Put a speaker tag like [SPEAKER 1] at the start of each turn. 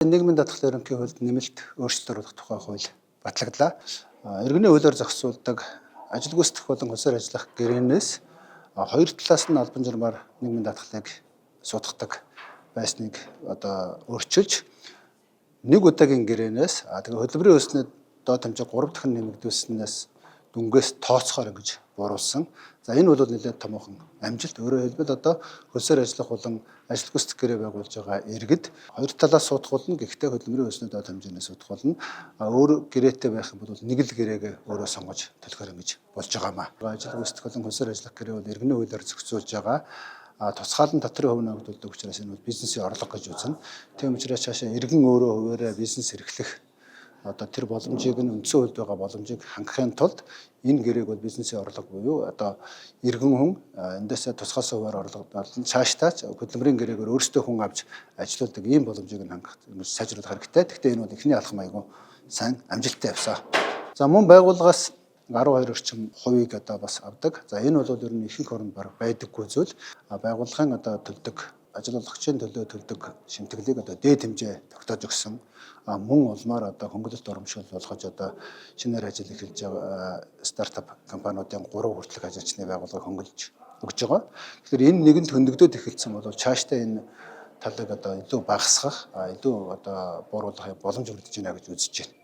[SPEAKER 1] Нийгмийн даатгалын ерөнхий хуульд нэмэлт өөрчлөлт оруулах тухай хууль батлагдлаа. Иргэний хуулиар зохицуулдаг ажил гүйцэтгэх болон хөлсөөр ажиллах гэрээнээс хоёр талаас нь албан журмаар нийгмийн даатгалыг судахдаг байсныг өөрчилж нэг удаагийн гэрээнээс тэгээ хөдөлмөрийн өснөд доод хэмжээ 3 дахин нэмэгдүүлснээс дүнгээс тооцохоор ингэж бууруулсан. За энэ бол нэлээд томоохон амжилт. Өөрөөр хэлбэл хөлсөөр ажиллах болон ажил гүйцэтгэх гэрээ байгуулж байгаа иргэд хоёр талаас судах болно. Гэхдээ хөдөлмөрийн өснөд доод хэмжээнээс судах болно. Өөр гэрээтэй байх юм бол нэг л гэрээгээ өөрөө сонгож төлөхөр ингэж болж байгаамаа. Ажил гүйцэтгэх болон хөлсөөр ажиллах гэрээ бол иргэний хуулиар зохицуулж байгаа. Тусгаалan татрын хувь ногдуулдаг учраас энэ бол бизнесийн орлого гэж үзнэ. Тийм учраас цаашаа иргэн өөрөө хуваараа бизнес эрхлэх тэр боломжийг нь үндсэн хуульд байгаа боломжийг хангахын тулд энэ гэрээг бол бизнесийн орлого буюу иргэн хүн эндээсээ тусгаалсан хуваар орлого болно. Цаашдаа хөдөлмөрийн гэрээгээр өөрсдөө хүн авч ажилуулдаг ийм боломжийг нь хангах сайжруулах хэрэгтэй. Гэхдээ энэ бол эхний алхам аягүй сайн амжилттай явсан. За мөн байгууллагаас 12 орчим хувийг бас авдаг. За энэ бол ер нь ихэнх оронд баг байдаггүй зүйл. Байгууллагын төлдөг ажиллагчийн төлөө төлдөг шимтгэлийг дээд хэмжээ тогтоож өгсөн. Мөн улмаар хөнгөлөлт урамшуул болгож шинээр ажил эхэлж байгаа стартап компаниудын 3 хүртэлх ажилчны байгууллагыг хөнгөлж өгж байгаа. Тэгэхээр энэ нэгэнд хөндөгдөд эхэлсэн бол цаашдаа энэ талыг илүү багасгах, илүү бууруулах боломж өргөдөж байна гэж үзэж байна.